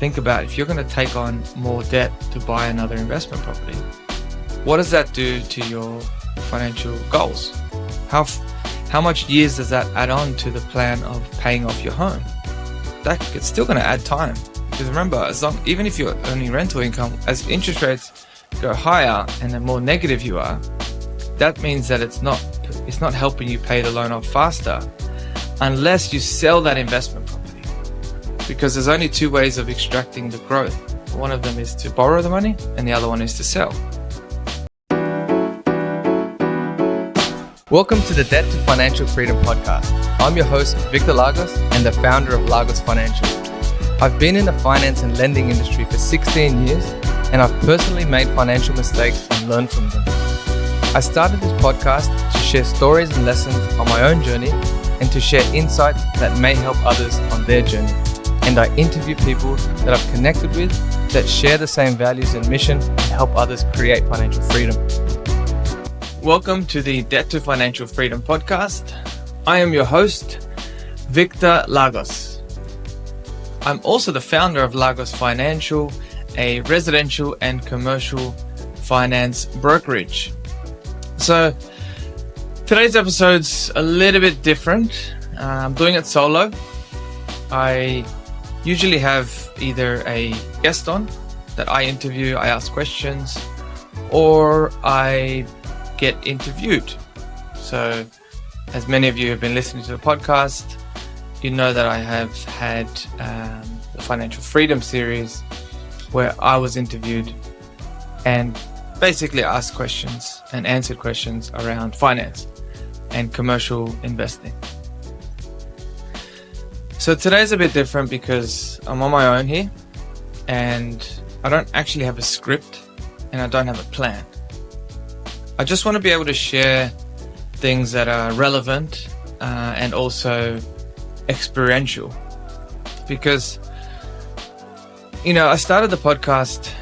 think about if you're going to take on more debt to buy another investment property, what does that do to your financial goals? How much years does that add on to the plan of paying off your home? It's still going to add time. Because remember, even if you're earning rental income, as interest rates go higher and the more negative you are, that means that it's not helping you pay the loan off faster unless you sell that investment property. Because there's only two ways of extracting the growth. One of them is to borrow the money and the other one is to sell. Welcome to the Debt to Financial Freedom podcast. I'm your host, Victor Lagos, and the founder of Lagos Financial. I've been in the finance and lending industry for 16 years, and I've personally made financial mistakes and learned from them. I started this podcast to share stories and lessons on my own journey and to share insights that may help others on their journey. And I interview people that I've connected with that share the same values and mission to help others create financial freedom. Welcome to the Debt to Financial Freedom podcast. I am your host, Victor Lagos. I'm also the founder of Lagos Financial, a residential and commercial finance brokerage. So today's episode's a little bit different. I'm doing it solo. I usually have either a guest on that I interview, I ask questions, or I get interviewed. So as many of you have been listening to the podcast, you know that I have had the Financial Freedom series where I was interviewed and basically asked questions and answered questions around finance and commercial investing. So today's a bit different because I'm on my own here and I don't actually have a script and I don't have a plan. I just want to be able to share things that are relevant and also experiential. Because, I started the podcast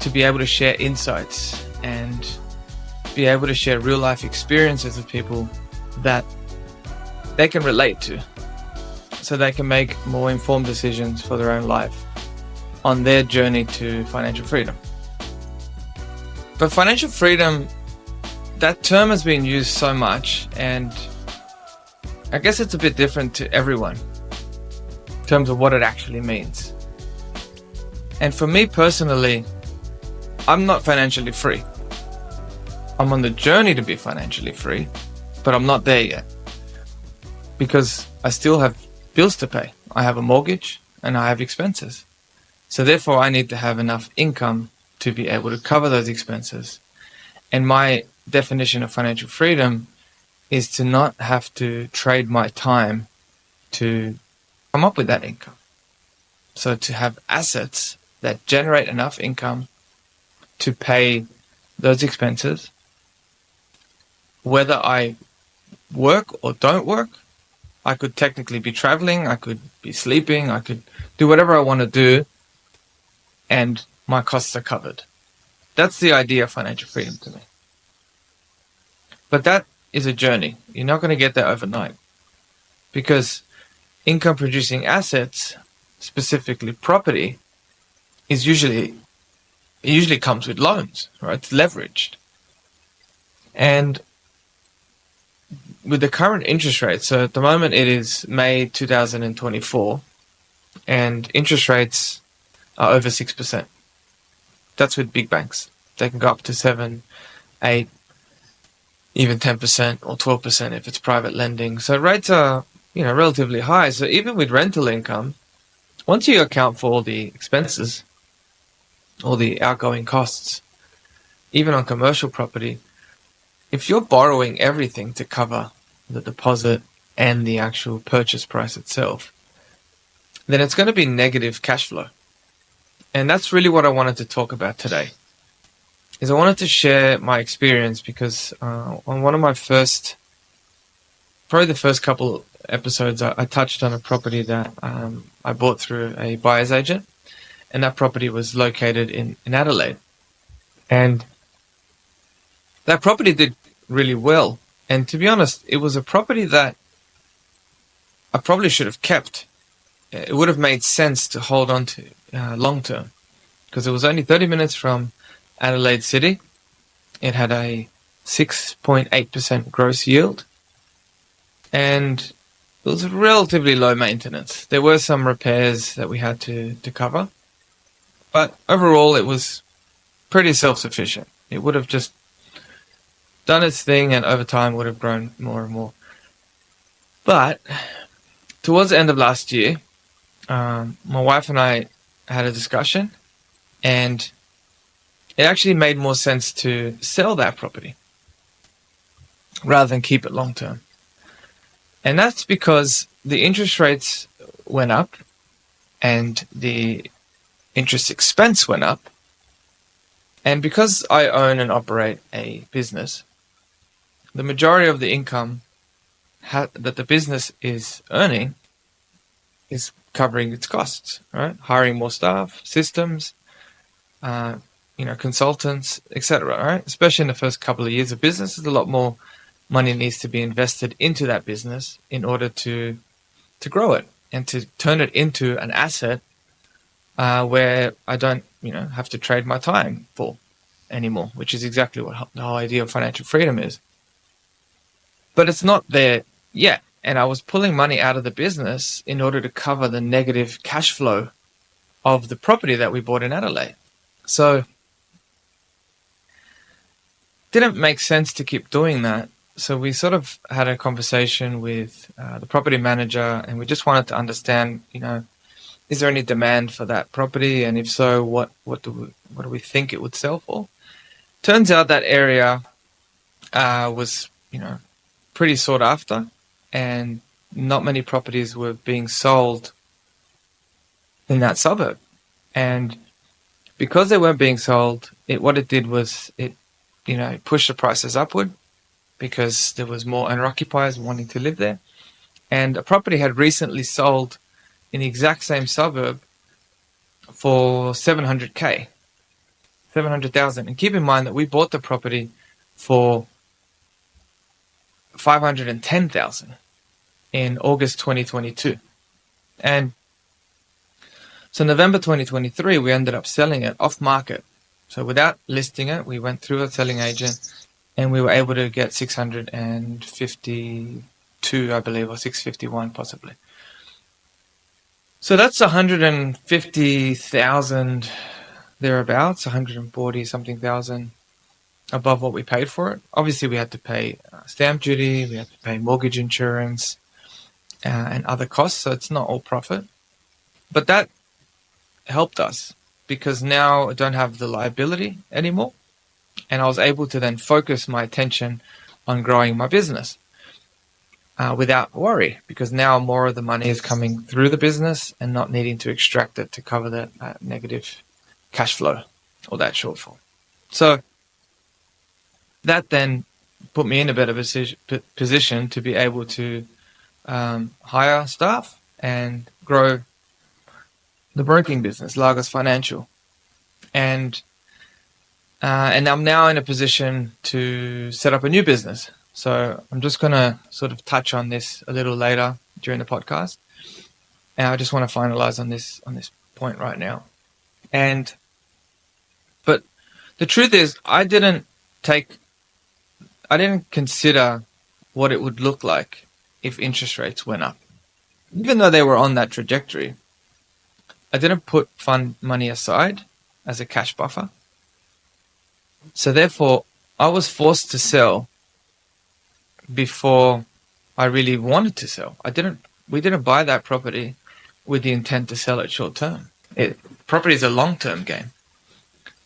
to be able to share insights and be able to share real life experiences with people that they can relate to, so they can make more informed decisions for their own life on their journey to financial freedom. But financial freedom, that term has been used so much, and I guess it's a bit different to everyone in terms of what it actually means. And for me personally, I'm not financially free. I'm on the journey to be financially free, but I'm not there yet because I still have bills to pay. I have a mortgage and I have expenses. So therefore, I need to have enough income to be able to cover those expenses. And my definition of financial freedom is to not have to trade my time to come up with that income. So to have assets that generate enough income to pay those expenses, whether I work or don't work. I could technically be traveling, I could be sleeping, I could do whatever I want to do, and my costs are covered. That's the idea of financial freedom to me. But that is a journey. You're not going to get there overnight because income producing assets, specifically property, it usually comes with loans, right? It's leveraged. And with the current interest rate, so at the moment it is May 2024, and interest rates are over 6%. That's with big banks. They can go up to 7, 8, even 10% or 12% if it's private lending. So rates are, relatively high. So even with rental income, once you account for all the expenses, all the outgoing costs, even on commercial property, if you're borrowing everything to cover the deposit and the actual purchase price itself, then it's going to be negative cash flow. And that's really what I wanted to talk about today. I wanted to share my experience because on one of my probably the first couple episodes, I touched on a property that I bought through a buyer's agent, and that property was located in Adelaide. And that property did really well. And to be honest, it was a property that I probably should have kept it would have made sense to hold on to long term, because it was only 30 minutes from Adelaide City. It had a 6.8% gross yield, and it was relatively low maintenance. There were some repairs that we had to cover, but overall it was pretty self-sufficient. It would have just done its thing, and over time would have grown more and more. But towards the end of last year, my wife and I had a discussion, and it actually made more sense to sell that property rather than keep it long term. And that's because the interest rates went up and the interest expense went up. And because I own and operate a business, the majority of the income that the business is earning is covering its costs, right? Hiring more staff, systems, consultants, etc. Right? Especially in the first couple of years of business, there's a lot more money needs to be invested into that business in order to grow it and to turn it into an asset where I don't, have to trade my time for anymore, which is exactly what the whole idea of financial freedom is. But it's not there yet. And I was pulling money out of the business in order to cover the negative cash flow of the property that we bought in Adelaide. So it didn't make sense to keep doing that. So we sort of had a conversation with the property manager, and we just wanted to understand, is there any demand for that property? And if so, what do we think it would sell for? Turns out that area was, pretty sought after, and not many properties were being sold in that suburb. And because they weren't being sold, what it did was it pushed the prices upward, because there was more owner-occupiers wanting to live there. And a property had recently sold in the exact same suburb for $700,000. And keep in mind that we bought the property for $510,000 in August 2022. And so November 2023, we ended up selling it off market. So without listing it, we went through a selling agent, and we were able to get 652, I believe, or 651 possibly. So that's 150,000 thereabouts, 140 something thousand above what we paid for it. Obviously, we had to pay stamp duty, we had to pay mortgage insurance, and other costs. So it's not all profit, but that helped us because now I don't have the liability anymore. And I was able to then focus my attention on growing my business without worry, because now more of the money is coming through the business and not needing to extract it to cover that negative cash flow or that shortfall. So that then put me in a better position to be able to hire staff and grow the broking business, Lagos Financial. And I'm now in a position to set up a new business. So I'm just going to sort of touch on this a little later during the podcast. And I just want to finalize on this point right now. But the truth is, I didn't consider what it would look like if interest rates went up. Even though they were on that trajectory, I didn't put fund money aside as a cash buffer. So therefore, I was forced to sell before I really wanted to sell. We didn't buy that property with the intent to sell it short term. Property is a long-term game.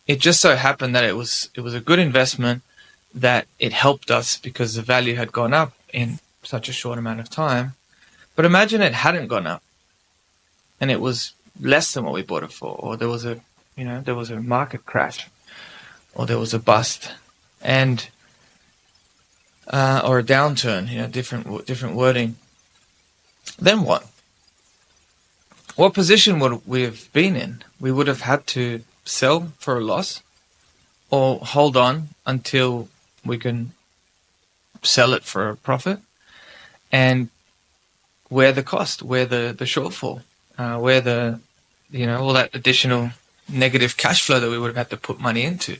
It just so happened that it was a good investment, that it helped us because the value had gone up in such a short amount of time. But imagine it hadn't gone up and it was less than what we bought it for, or there was a market crash, or there was a bust, and or a downturn, different wording. Then what? What position would we have been in? We would have had to sell for a loss, or hold on until we can sell it for a profit, and where the shortfall. where all that additional negative cash flow that we would have had to put money into.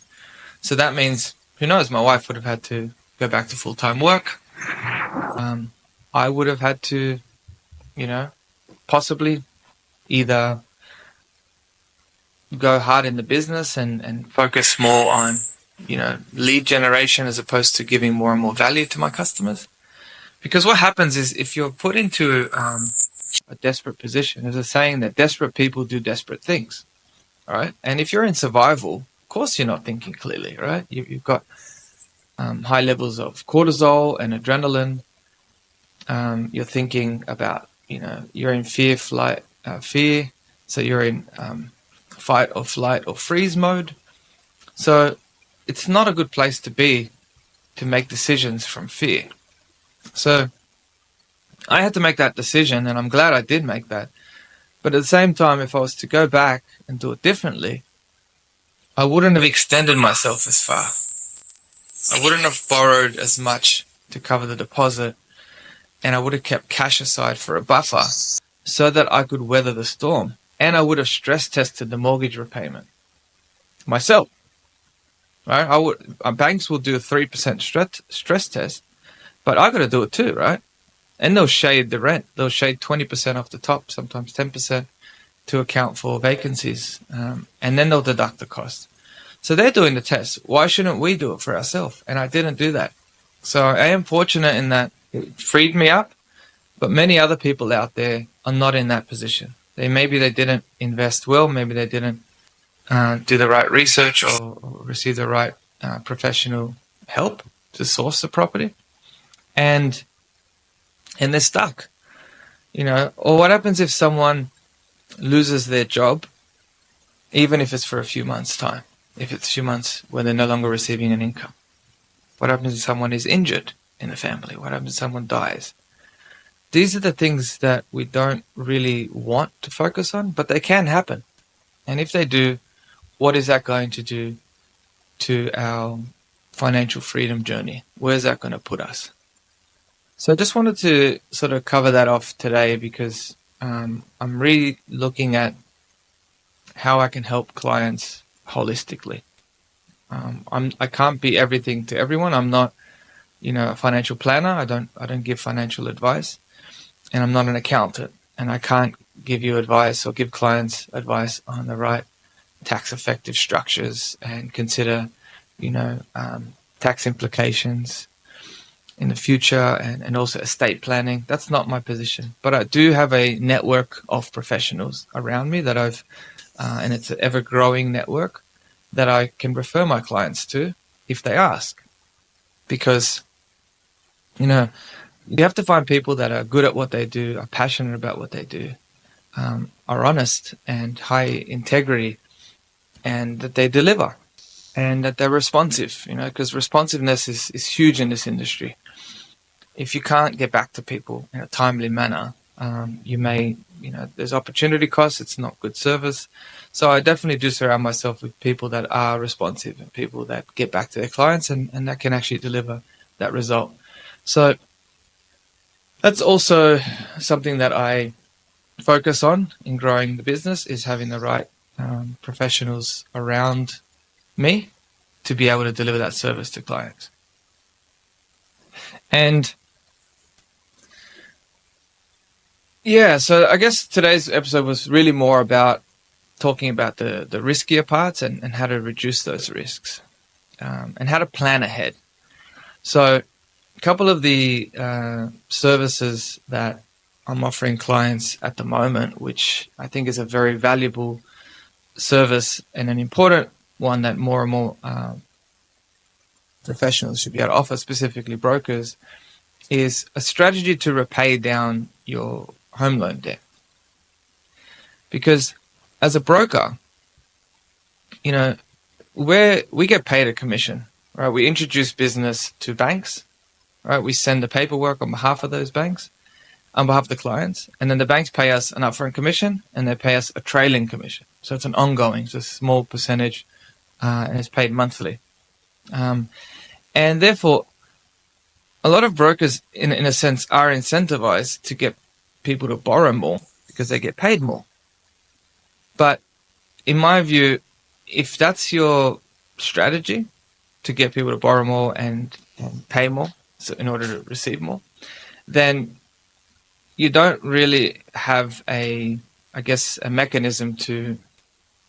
So that means, who knows, my wife would have had to go back to full-time work. I would have had to, possibly either go hard in the business and focus more on, lead generation as opposed to giving more and more value to my customers. Because what happens is if you're put into a desperate position, there's a saying that desperate people do desperate things, all right? And if you're in survival, of course you're not thinking clearly, right? You've got high levels of cortisol and adrenaline. You're thinking about, you're in fear. So you're in fight or flight or freeze mode. So it's not a good place to be to make decisions from fear. So I had to make that decision, and I'm glad I did make that. But at the same time, if I was to go back and do it differently, I wouldn't have extended myself as far. I wouldn't have borrowed as much to cover the deposit, and I would have kept cash aside for a buffer so that I could weather the storm. And I would have stress tested the mortgage repayment myself. Right? Banks will do a 3% stress test, but I got to do it too, right? And they'll shade the rent. They'll shade 20% off the top, sometimes 10%, to account for vacancies, and then they'll deduct the cost. So they're doing the test. Why shouldn't we do it for ourselves? And I didn't do that. So I am fortunate in that it freed me up, but many other people out there are not in that position. Maybe they didn't invest well, maybe they didn't do the right research or receive the right professional help to source the property, and they're stuck. Or what happens if someone loses their job, even if it's for a few months' time, if it's a few months where they're no longer receiving an income? What happens if someone is injured in the family? What happens if someone dies? These are the things that we don't really want to focus on, but they can happen. And if they do, what is that going to do to our financial freedom journey? Where's that going to put us? So I just wanted to sort of cover that off today because I'm really looking at how I can help clients holistically. I can't be everything to everyone. I'm not, a financial planner. I don't give financial advice, and I'm not an accountant, and I can't give you advice or give clients advice on the right tax effective structures and consider, tax implications in the future and also estate planning. That's not my position. But I do have a network of professionals around me that and it's an ever growing network that I can refer my clients to if they ask. Because, you have to find people that are good at what they do, are passionate about what they do, are honest and high integrity, and that they deliver and that they're responsive, because responsiveness is huge in this industry. If you can't get back to people in a timely manner, you may, there's opportunity costs, it's not good service. So I definitely do surround myself with people that are responsive and people that get back to their clients and that can actually deliver that result. So that's also something that I focus on in growing the business, is having the right professionals around me to be able to deliver that service to clients. And yeah, so I guess today's episode was really more about talking about the riskier parts and how to reduce those risks and how to plan ahead. So a couple of the services that I'm offering clients at the moment, which I think is a very valuable service and an important one that more and more professionals should be able to offer, specifically brokers, is a strategy to repay down your home loan debt. Because as a broker, we get paid a commission, right? We introduce business to banks, right? We send the paperwork on behalf of those banks, on behalf of the clients, and then the banks pay us an upfront commission and they pay us a trailing commission. So it's an ongoing, it's a small percentage, and it's paid monthly. And therefore, a lot of brokers, in a sense, are incentivized to get people to borrow more because they get paid more. But in my view, if that's your strategy to get people to borrow more and pay more, so in order to receive more, then you don't really have a mechanism to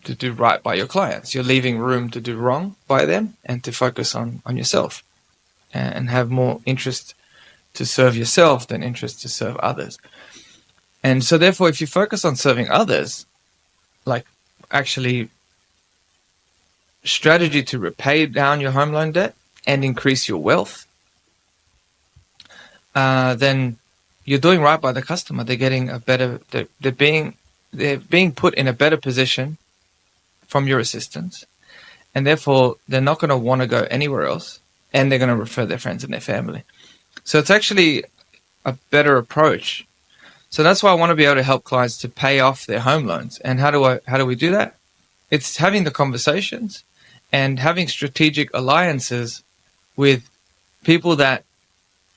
do right by your clients. You're leaving room to do wrong by them and to focus on yourself and have more interest to serve yourself than interest to serve others. And so therefore, if you focus on serving others, like actually strategy to repay down your home loan debt and increase your wealth, then you're doing right by the customer. They're getting a better, they're being put in a better position from your assistance, and therefore they're not going to want to go anywhere else, and they're going to refer their friends and their family. So it's actually a better approach. So that's why I want to be able to help clients to pay off their home loans. And how do we do that? It's having the conversations and having strategic alliances with people that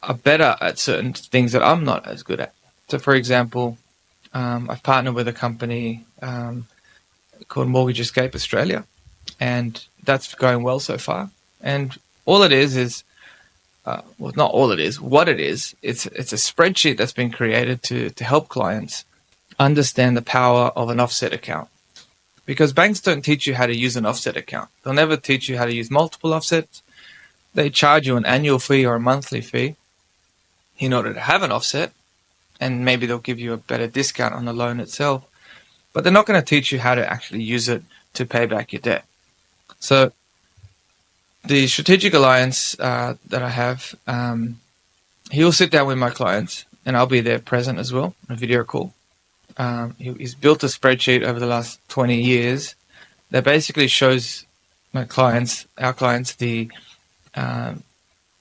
are better at certain things that I'm not as good at. So for example, I've partnered with a company called Mortgage Escape Australia, and that's going well so far. And all it is not all it is, what it is, it's a spreadsheet that's been created to help clients understand the power of an offset account. Because banks don't teach you how to use an offset account. They'll never teach you how to use multiple offsets. They charge you an annual fee or a monthly fee in order to have an offset, and maybe they'll give you a better discount on the loan itself. But they're not going to teach you how to actually use it to pay back your debt. So the strategic alliance that I have, he'll sit down with my clients, and I'll be there present as well on a video call. He's built a spreadsheet over the last 20 years that basically shows our clients, the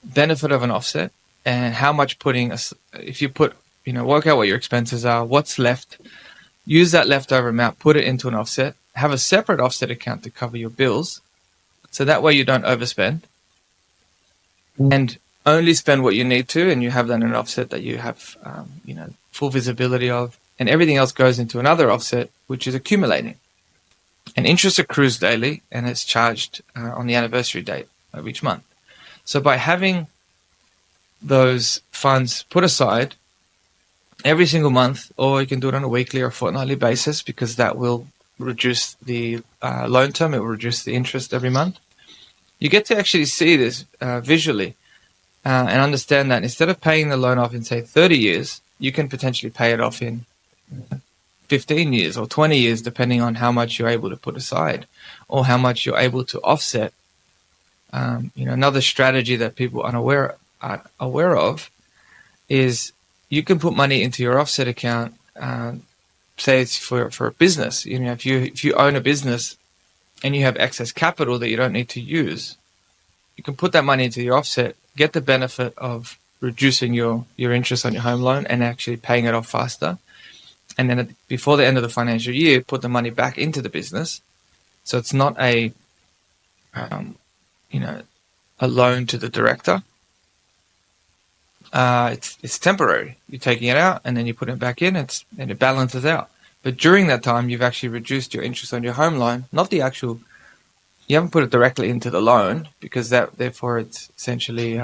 benefit of an offset and how much if you put, work out what your expenses are, what's left, use that leftover amount, put it into an offset, have a separate offset account to cover your bills. So that way you don't overspend and only spend what you need to, and you have that in an offset that you have, full visibility of, and everything else goes into another offset, which is accumulating. And interest accrues daily, and it's charged on the anniversary date of each month. So by having those funds put aside every single month, or you can do it on a weekly or fortnightly basis, because that will reduce the loan term, it will reduce the interest every month. You get to actually see this visually and understand that instead of paying the loan off in, say, 30 years, you can potentially pay it off in 15 years or 20 years, depending on how much you're able to put aside or how much you're able to offset. Another strategy that people are aware of is you can put money into your offset account, say it's for a business. If you own a business and you have excess capital that you don't need to use, you can put that money into your offset, get the benefit of reducing your interest on your home loan and actually paying it off faster. And then before the end of the financial year, put the money back into the business. So it's not a loan to the director. It's temporary. You're taking it out and then you put it back in, and it balances out. But during that time, you've actually reduced your interest on your home loan, you haven't put it directly into the loan, because therefore it's essentially,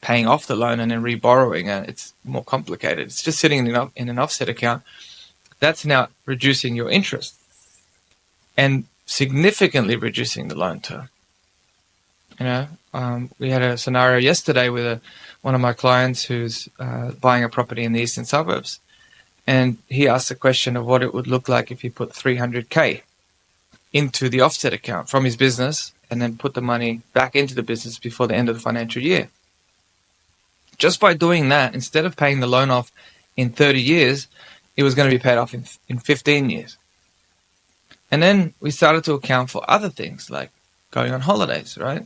paying off the loan and then reborrowing, and it's more complicated. It's just sitting in an offset account. That's now reducing your interest and significantly reducing the loan term. We had a scenario yesterday with one of my clients who's buying a property in the eastern suburbs, and he asked the question of what it would look like if he put $300K into the offset account from his business and then put the money back into the business before the end of the financial year. Just by doing that, instead of paying the loan off in 30 years, it was going to be paid off in 15 years. And then we started to account for other things like going on holidays, right?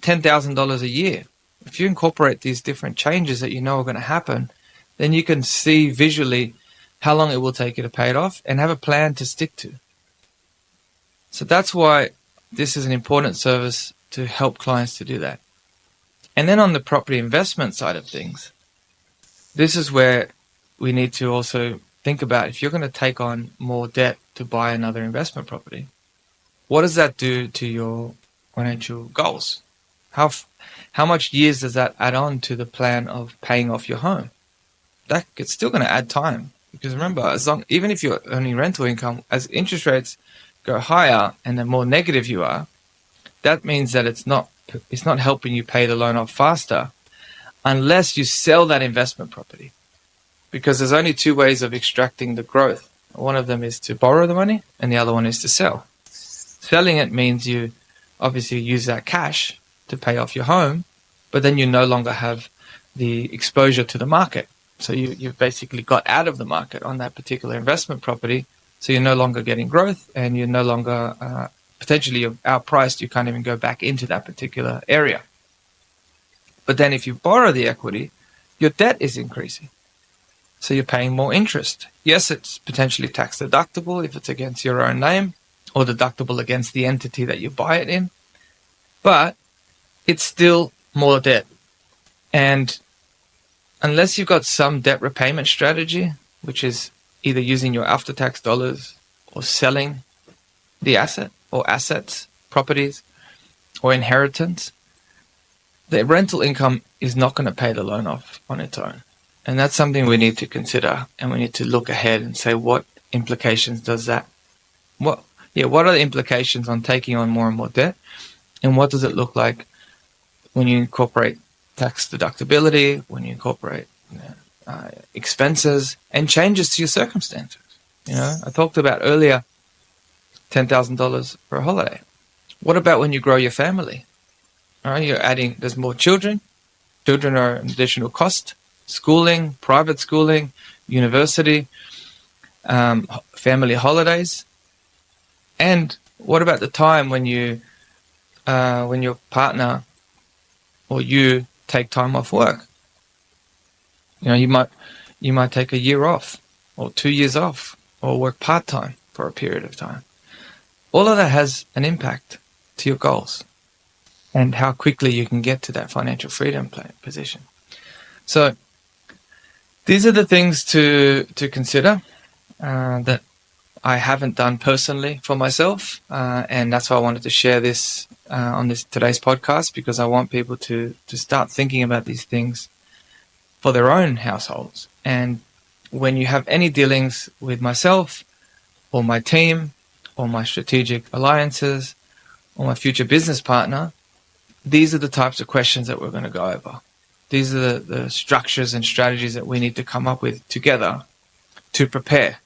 $10,000 a year. If you incorporate these different changes that you know are going to happen, then you can see visually how long it will take you to pay it off and have a plan to stick to. So that's why this is an important service, to help clients to do that. And then on the property investment side of things, this is where we need to also think about if you're going to take on more debt to buy another investment property, what does that do to your financial goals? How much years does that add on to the plan of paying off your home? It's still going to add time, because remember, even if you're earning rental income, as interest rates go higher and the more negative you are, that means that it's not helping you pay the loan off faster unless you sell that investment property. Because there's only two ways of extracting the growth. One of them is to borrow the money, and the other one is to sell. Selling it means you obviously use that cash to pay off your home, but then you no longer have the exposure to the market. So you've basically got out of the market on that particular investment property. So you're no longer getting growth, and you're no longer potentially outpriced. You can't even go back into that particular area. But then if you borrow the equity, your debt is increasing. So you're paying more interest. Yes, it's potentially tax deductible if it's against your own name, or deductible against the entity that you buy it in. But it's still more debt. And unless you've got some debt repayment strategy, which is either using your after-tax dollars or selling the asset or assets, properties, or inheritance, the rental income is not going to pay the loan off on its own. And that's something we need to consider, and we need to look ahead and say, what implications does that? What are the implications on taking on more and more debt? And what does it look like when you incorporate tax deductibility, when you incorporate expenses and changes to your circumstances? I talked about earlier $10,000 for a holiday. What about when you grow your family? All right, there's more children. Children are an additional cost. Schooling, private schooling, university, family holidays. And what about the time when your partner or you take time off work? You might take a year off or 2 years off, or work part-time for a period of time. All of that has an impact to your goals and how quickly you can get to that financial freedom position. So these are the things to consider that I haven't done personally for myself, and that's why I wanted to share this on today's podcast, because I want people to start thinking about these things for their own households. And when you have any dealings with myself or my team or my strategic alliances or my future business partner, these are the types of questions that we're going to go over. These are the structures and strategies that we need to come up with together to prepare.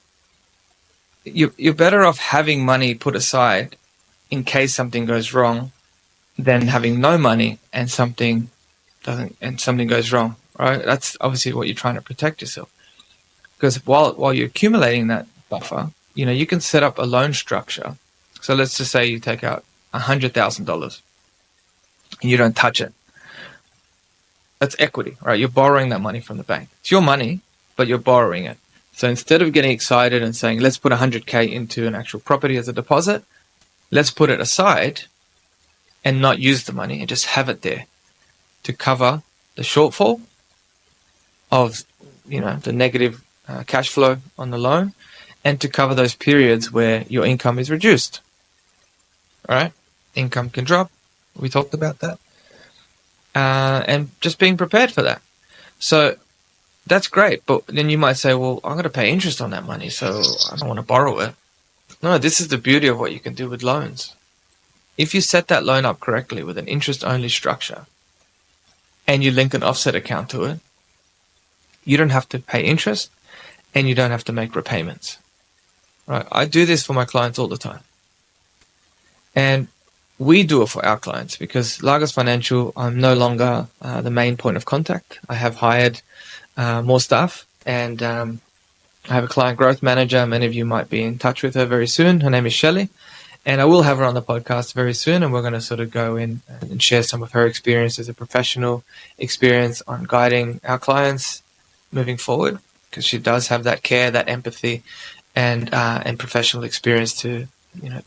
You're better off having money put aside in case something goes wrong than having no money and something goes wrong, right? That's obviously what you're trying to protect yourself. Because while you're accumulating that buffer, you can set up a loan structure. So let's just say you take out $100,000 and you don't touch it. That's equity, right? You're borrowing that money from the bank. It's your money, but you're borrowing it. So instead of getting excited and saying, let's put $100K into an actual property as a deposit, let's put it aside and not use the money and just have it there to cover the shortfall of, the negative cash flow on the loan, and to cover those periods where your income is reduced. All right? Income can drop. We talked about that. And just being prepared for that. So that's great. But then you might say, well, I'm going to pay interest on that money, so I don't want to borrow it. No, this is the beauty of what you can do with loans. If you set that loan up correctly with an interest-only structure and you link an offset account to it, you don't have to pay interest and you don't have to make repayments. Right? I do this for my clients all the time. And we do it for our clients because Lagos Financial, I'm no longer the main point of contact. I have hired more staff, and I have a client growth manager. Many of you might be in touch with her very soon. Her name is Shelley, and I will have her on the podcast very soon, and we're going to sort of go in and share some of her experience as a professional experience on guiding our clients moving forward, because she does have that care, that empathy, and professional experience to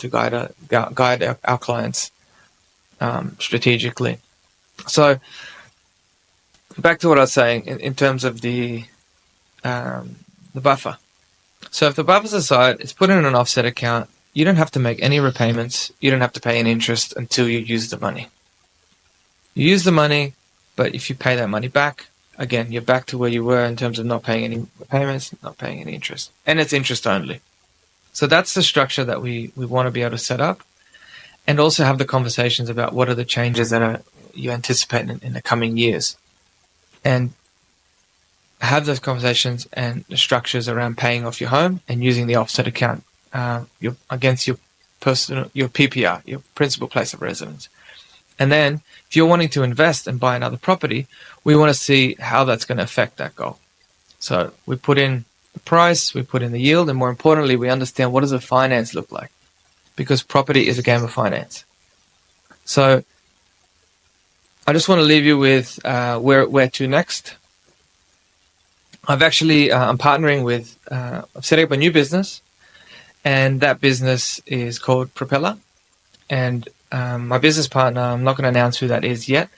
guide our clients strategically. So back to what I was saying in terms of the buffer. So if the buffer's aside, it's put in an offset account. You don't have to make any repayments. You don't have to pay any interest until you use the money. You use the money, but if you pay that money back, again, you're back to where you were in terms of not paying any repayments, not paying any interest. And it's interest only. So that's the structure that we want to be able to set up, and also have the conversations about what are the changes that you anticipate in the coming years. And have those conversations and the structures around paying off your home and using the offset account against your PPR, your principal place of residence. And then if you're wanting to invest and buy another property, we want to see how that's going to affect that goal. So we put in the price, we put in the yield, and more importantly, we understand what does the finance look like, because property is a game of finance. So I just want to leave you with where to next. I'm partnering with, I'm setting up a new business, and that business is called Propeller. And my business partner, I'm not going to announce who that is yet.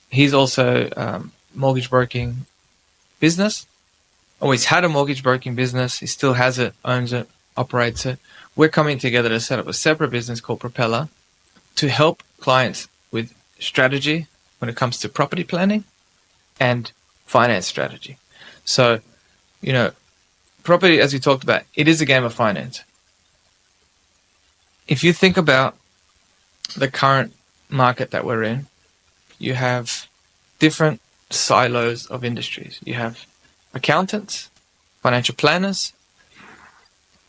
He's also mortgage broking business. Always had a mortgage broking business. He still has it, owns it, operates it. We're coming together to set up a separate business called Propeller to help clients with strategy when it comes to property planning and finance strategy. So, property, as we talked about, it is a game of finance. If you think about the current market that we're in, you have different silos of industries. You have accountants, financial planners,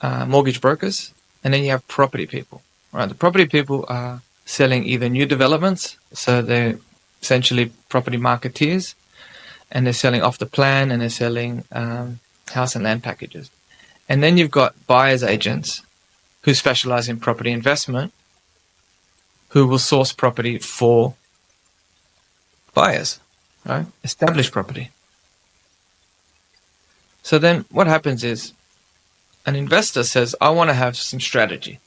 mortgage brokers, and then you have property people. Right? The property people are selling either new developments, so they're essentially property marketeers, and they're selling off the plan, and they're selling house and land packages. And then you've got buyer's agents who specialize in property investment, who will source property for buyers, right? Established property. So then what happens is an investor says, I want to have some strategy.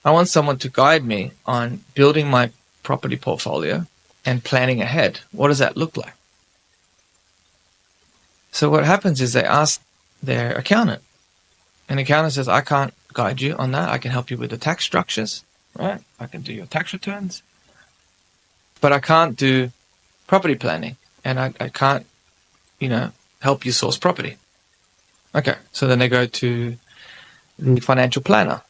I want someone to guide me on building my property portfolio and planning ahead. What does that look like? So what happens is they ask their accountant. And the accountant says, I can't guide you on that. I can help you with the tax structures, right? I can do your tax returns. But I can't do property planning. And I can't, help you source property. Okay, so then they go to the financial planner.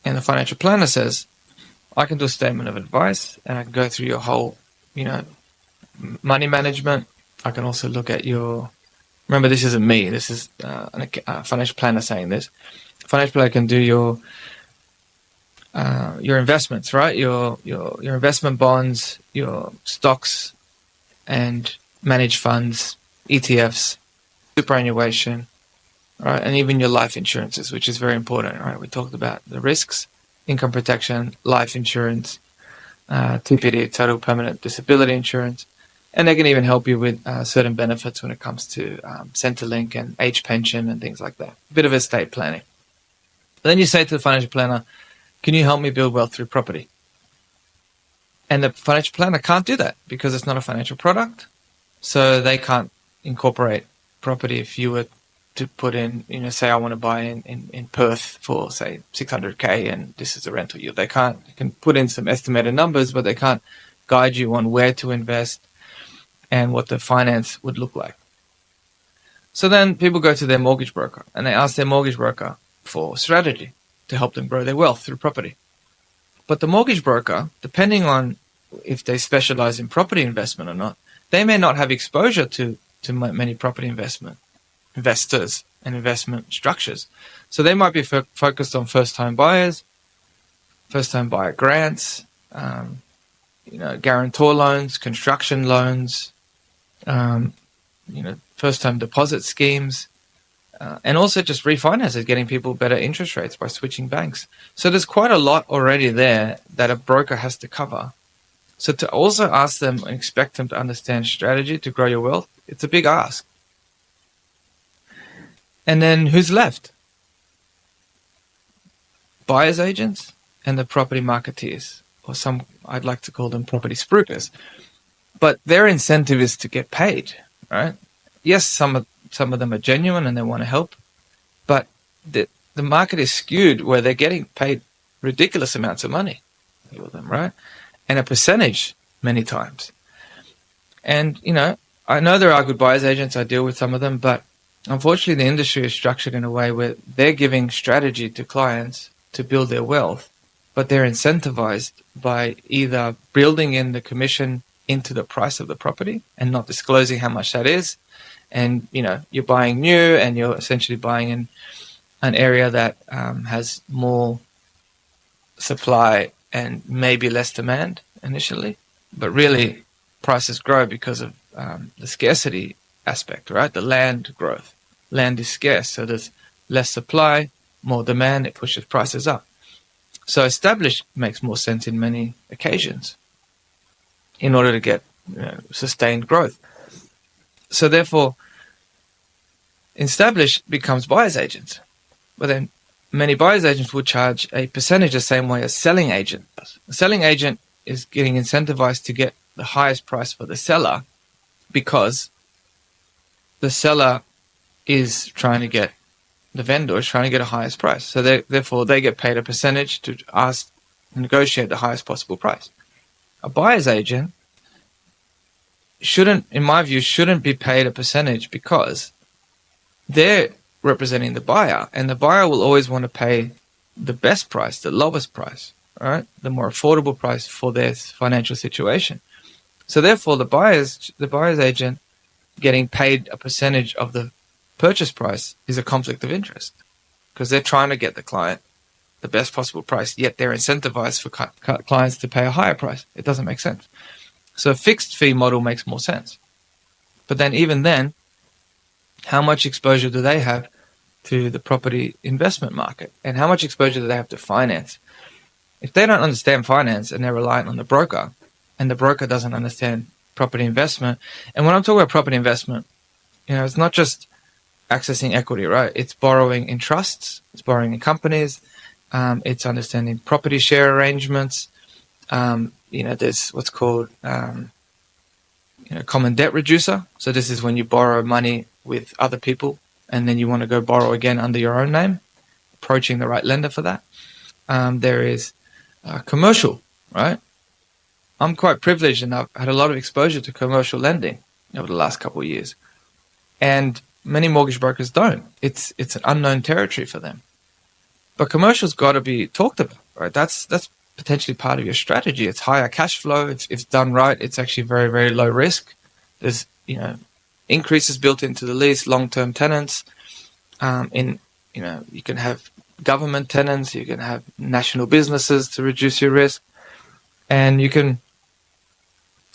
And the financial planner says, I can do a statement of advice, and I can go through your whole, money management. I can also look at remember, this isn't me. This is a financial planner saying this. Financial planner can do your investments, right? Your investment bonds, your stocks, and managed funds, ETFs, superannuation, right? And even your life insurances, which is very important, right? We talked about the risks, income protection, life insurance, TPD, total permanent disability insurance. And they can even help you with certain benefits when it comes to Centrelink and age pension and things like that. A bit of estate planning. But then you say to the financial planner, can you help me build wealth through property? And the financial planner can't do that because it's not a financial product. So they can't incorporate property. If you were to put in, say I want to buy in Perth for, say, 600K and this is a rental yield. They can put in some estimated numbers, but they can't guide you on where to invest and what the finance would look like. So then people go to their mortgage broker and they ask their mortgage broker for strategy to help them grow their wealth through property. But the mortgage broker, depending on if they specialize in property investment or not, they may not have exposure to many property investors and investment structures. So they might be focused on first-time buyers, first-time buyer grants, guarantor loans, construction loans, first-time deposit schemes, and also just refinances, getting people better interest rates by switching banks. So there's quite a lot already there that a broker has to cover. So to also ask them and expect them to understand strategy to grow your wealth, it's a big ask. And then who's left? Buyer's agents and the property marketeers, or some, I'd like to call them property spruikers. But their incentive is to get paid, right? Yes, some of them are genuine and they want to help, the market is skewed where they're getting paid ridiculous amounts of money for them, right? And a percentage many times. And, I know there are good buyer's agents. I deal with some of them, but unfortunately the industry is structured in a way where they're giving strategy to clients to build their wealth, but they're incentivized by either building in the commission into the price of the property and not disclosing how much that is. And, you're buying new and you're essentially buying in an area that has more supply and maybe less demand initially, but really prices grow because of the scarcity aspect, right? The land growth. Land is scarce, so there's less supply, more demand, it pushes prices up. So established makes more sense in many occasions in order to get sustained growth. So therefore, established becomes buyer's agents. But then many buyer's agents will charge a percentage the same way as selling agent does. A selling agent is getting incentivized to get the highest price for the seller because the seller is trying to get, the vendor is trying to get a highest price. So therefore they get paid a percentage to negotiate the highest possible price. A buyer's agent in my view, shouldn't be paid a percentage because they're representing the buyer, and the buyer will always want to pay the best price, the lowest price, right? The more affordable price for their financial situation. So therefore, the buyer's agent getting paid a percentage of the purchase price is a conflict of interest because they're trying to get the client the best possible price, yet they're incentivized for clients to pay a higher price. It doesn't make sense. So a fixed fee model makes more sense. But then even then, how much exposure do they have to the property investment market? And how much exposure do they have to finance? If they don't understand finance and they're reliant on the broker, and the broker doesn't understand property investment, and when I'm talking about property investment, it's not just accessing equity, right? It's borrowing in trusts, it's borrowing in companies, it's understanding property share arrangements. There's what's called common debt reducer. So this is when you borrow money with other people and then you want to go borrow again under your own name, approaching the right lender for that. There is commercial, right? I'm quite privileged and I've had a lot of exposure to commercial lending over the last couple of years. And many mortgage brokers don't. It's an unknown territory for them. But commercial's got to be talked about, right? That's potentially part of your strategy. It's higher cash flow. If done right, it's actually very, very low risk. There's, increases built into the lease, long-term tenants. You can have government tenants, you can have national businesses to reduce your risk. And you can,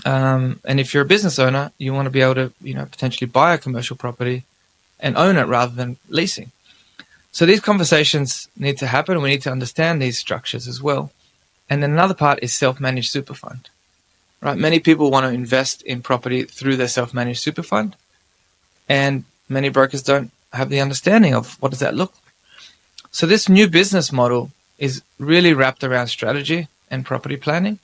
and if you're a business owner, you want to be able to, potentially buy a commercial property and own it rather than leasing. So these conversations need to happen. We need to understand these structures as well. And then another part is self-managed super fund, right? Many people want to invest in property through their self-managed super fund, and many brokers don't have the understanding of what does that look like. So this new business model is really wrapped around strategy and property planning.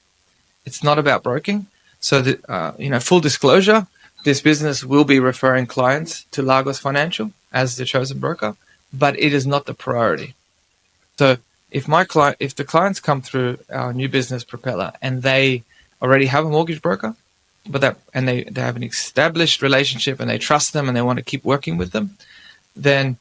It's not about broking. So that, full disclosure, this business will be referring clients to Lagos Financial as the chosen broker, but it is not the priority. So if the clients come through our new business Propeller and they already have a mortgage broker, and they have an established relationship and they trust them and they want to keep working with them, then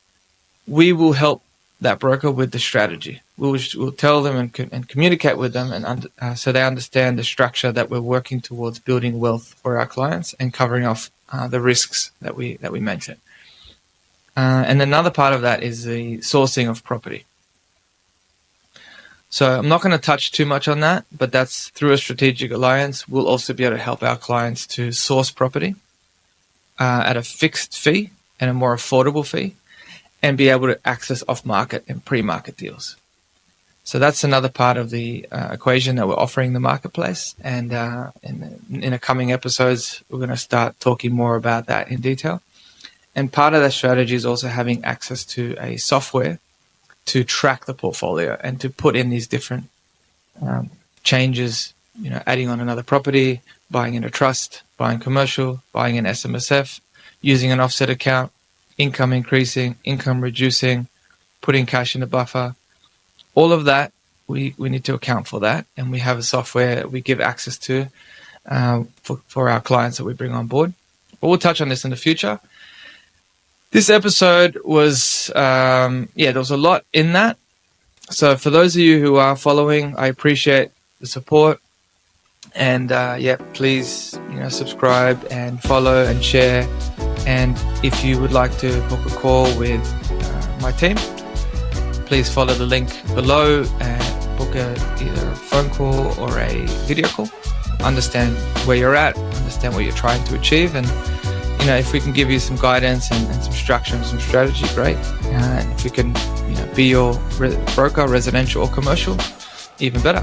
we will help that broker with the strategy. We'll tell them and communicate with them, and so they understand the structure that we're working towards building wealth for our clients and covering off the risks that we mention. And another part of that is the sourcing of property. So I'm not going to touch too much on that, but that's through a strategic alliance. We'll also be able to help our clients to source property at a fixed fee and a more affordable fee, and be able to access off-market and pre-market deals. So that's another part of the equation that we're offering the marketplace. And in the coming episodes, we're going to start talking more about that in detail. And part of that strategy is also having access to a software to track the portfolio and to put in these different changes, adding on another property, buying in a trust, buying commercial, buying an SMSF, using an offset account, income increasing, income reducing, putting cash in a buffer, all of that, we need to account for that. And we have a software we give access to for our clients that we bring on board. But we'll touch on this in the future. This episode was, there was a lot in that. So for those of you who are following, I appreciate the support. And please, subscribe and follow and share. And if you would like to book a call with my team, please follow the link below and book either a phone call or a video call. Understand where you're at, understand what you're trying to achieve, and if we can give you some guidance and some structure and some strategy, great. And if we can be your broker, residential or commercial, even better.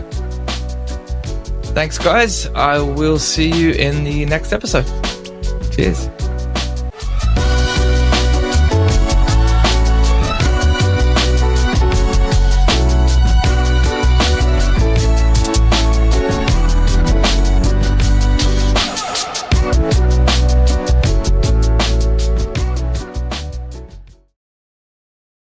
Thanks, guys. I will see you in the next episode. Cheers.